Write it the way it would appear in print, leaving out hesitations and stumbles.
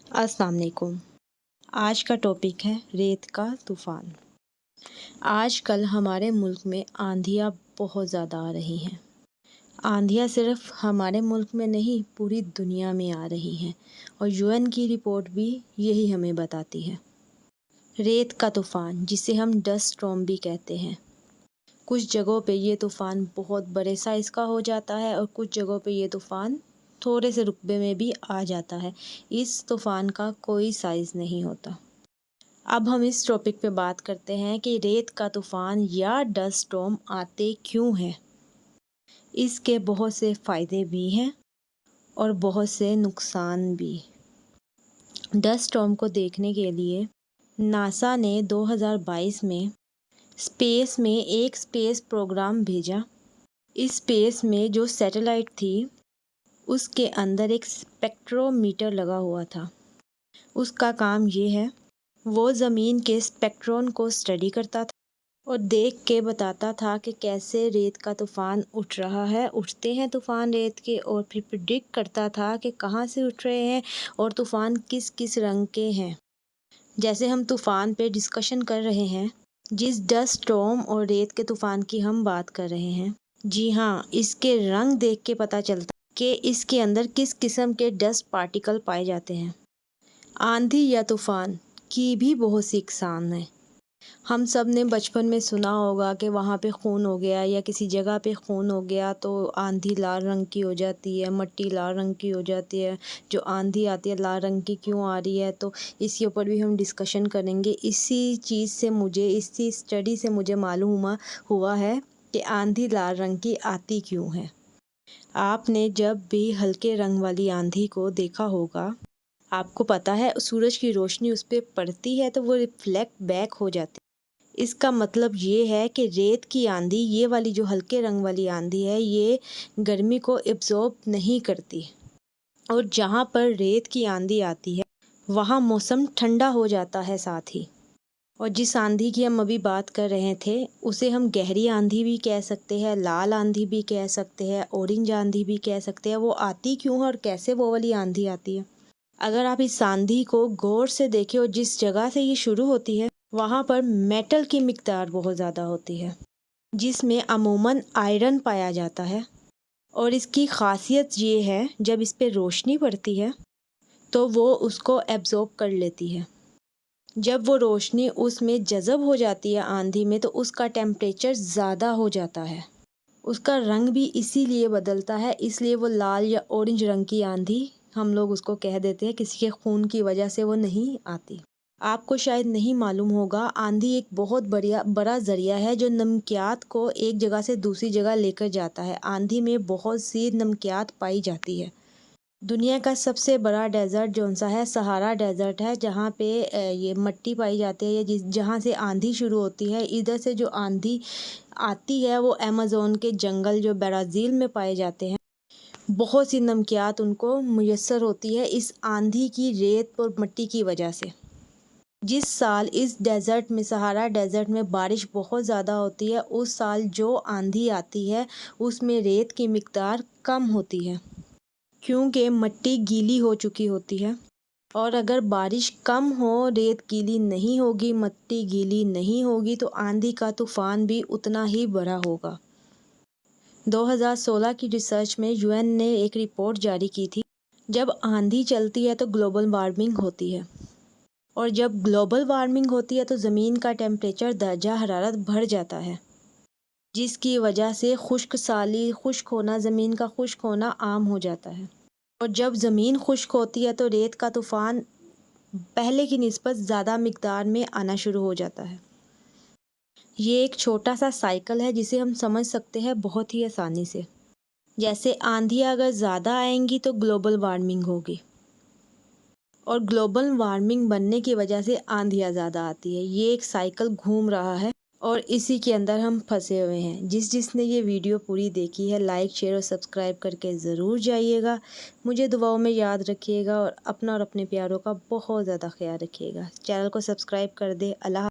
अस्सलाम वालेकुम। आज का टॉपिक है रेत का तूफ़ान। आजकल हमारे मुल्क में आंधियाँ बहुत ज़्यादा आ रही हैं। आंधियाँ सिर्फ हमारे मुल्क में नहीं, पूरी दुनिया में आ रही हैं और यूएन की रिपोर्ट भी यही हमें बताती है। रेत का तूफ़ान, जिसे हम डस्ट स्टॉर्म भी कहते हैं। कुछ जगहों पे ये तूफ़ान बहुत बड़े साइज़ का हो जाता है और कुछ जगहों पे ये तूफ़ान थोड़े से रुतबे में भी आ जाता है। इस तूफ़ान का कोई साइज़ नहीं होता। अब हम इस टॉपिक पे बात करते हैं कि रेत का तूफ़ान या डस्ट स्टॉर्म आते क्यों हैं। इसके बहुत से फ़ायदे भी हैं और बहुत से नुकसान भी। डस्ट स्टॉर्म को देखने के लिए नासा ने 2022 में स्पेस में एक स्पेस प्रोग्राम भेजा। इस स्पेस में जो सैटेलाइट थी उसके अंदर एक स्पेक्ट्रोमीटर लगा हुआ था। उसका काम ये है, वो ज़मीन के स्पेक्ट्रॉन को स्टडी करता था और देख के बताता था कि कैसे रेत का तूफ़ान उठते हैं तूफ़ान रेत के, और फिर प्रिडिक्ट करता था कि कहाँ से उठ रहे हैं और तूफ़ान किस किस रंग के हैं। जैसे हम तूफ़ान पे डिस्कशन कर रहे हैं, जिस डस्ट स्टॉर्म और रेत के तूफ़ान की हम बात कर रहे हैं, जी हाँ, इसके रंग देख के पता चलता कि इसके अंदर किस किस्म के डस्ट पार्टिकल पाए जाते हैं। आंधी या तूफ़ान की भी बहुत सी इकसाम हैं। हम सब ने बचपन में सुना होगा कि वहाँ पे खून हो गया या किसी जगह पे खून हो गया तो आंधी लाल रंग की हो जाती है, मिट्टी लाल रंग की हो जाती है। जो आंधी आती है लाल रंग की क्यों आ रही है, तो इसके ऊपर भी हम डिस्कशन करेंगे। इसी स्टडी से मुझे मालूम हुआ है कि आंधी लाल रंग की आती क्यों है। आपने जब भी हल्के रंग वाली आंधी को देखा होगा, आपको पता है सूरज की रोशनी उस पर पड़ती है तो वो रिफ्लेक्ट बैक हो जाती है। इसका मतलब ये है कि रेत की आंधी, ये वाली जो हल्के रंग वाली आंधी है, ये गर्मी को एब्जॉर्ब नहीं करती और जहाँ पर रेत की आंधी आती है वहाँ मौसम ठंडा हो जाता है साथ ही। और जिस आंधी की हम अभी बात कर रहे थे उसे हम गहरी आंधी भी कह सकते हैं, लाल आंधी भी कह सकते हैं, ऑरेंज आंधी भी कह सकते हैं। वो आती क्यों है और कैसे वो वाली आंधी आती है? अगर आप इस आंधी को गौर से देखें और जिस जगह से ये शुरू होती है वहाँ पर मेटल की मिकदार बहुत ज़्यादा होती है, जिसमें अमूमन आयरन पाया जाता है। और इसकी ख़ासियत ये है, जब इस पर रोशनी पड़ती है तो वो उसको एब्जॉर्ब कर लेती है। जब वो रोशनी उसमें जज़ब हो जाती है आंधी में, तो उसका टेम्परेचर ज़्यादा हो जाता है, उसका रंग भी इसीलिए बदलता है, इसलिए वो लाल या ऑरेंज रंग की आंधी हम लोग उसको कह देते हैं। किसी के खून की वजह से वो नहीं आती। आपको शायद नहीं मालूम होगा, आंधी एक बहुत बड़ा ज़रिया है जो नमकियात को एक जगह से दूसरी जगह लेकर जाता है। आंधी में बहुत सी नमकियात पाई जाती है। दुनिया का सबसे बड़ा डेज़र्ट जौन सा है, सहारा डेज़र्ट है, जहाँ पे ये मिट्टी पाई जाती है या जहाँ से आंधी शुरू होती है। इधर से जो आंधी आती है वो अमेज़न के जंगल जो ब्राज़ील में पाए जाते हैं, बहुत सी नमकियात उनको मुयस्सर होती है इस आंधी की, रेत और मिट्टी की वजह से। जिस साल इस डेज़र्ट में, सहारा डेज़र्ट में बारिश बहुत ज़्यादा होती है, उस साल जो आंधी आती है उसमें रेत की मिकदार कम होती है, क्योंकि मिट्टी गीली हो चुकी होती है। और अगर बारिश कम हो, रेत गीली नहीं होगी, मिट्टी गीली नहीं होगी, तो आंधी का तूफ़ान भी उतना ही बड़ा होगा। 2016 की रिसर्च में यूएन ने एक रिपोर्ट जारी की थी, जब आंधी चलती है तो ग्लोबल वार्मिंग होती है, और जब ग्लोबल वार्मिंग होती है तो ज़मीन का टेम्परेचर, दर्जा हरारत बढ़ जाता है, जिसकी वजह से खुश्क होना, ज़मीन का खुश्क होना आम हो जाता है। और जब ज़मीन खुश्क होती है तो रेत का तूफ़ान पहले की निस्बत ज़्यादा मिकदार में आना शुरू हो जाता है। ये एक छोटा सा साइकिल है जिसे हम समझ सकते हैं बहुत ही आसानी से। जैसे आंधियाँ अगर ज़्यादा आएंगी तो ग्लोबल वार्मिंग होगी, और ग्लोबल वार्मिंग बनने की वजह से आंधियाँ ज़्यादा आती है। ये एक साइकिल घूम रहा है और इसी के अंदर हम फंसे हुए हैं। जिसने ये वीडियो पूरी देखी है, लाइक, शेयर और सब्सक्राइब करके ज़रूर जाइएगा। मुझे दुआओं में याद रखिएगा और अपना और अपने प्यारों का बहुत ज़्यादा ख्याल रखिएगा। चैनल को सब्सक्राइब कर दे। अल्लाह।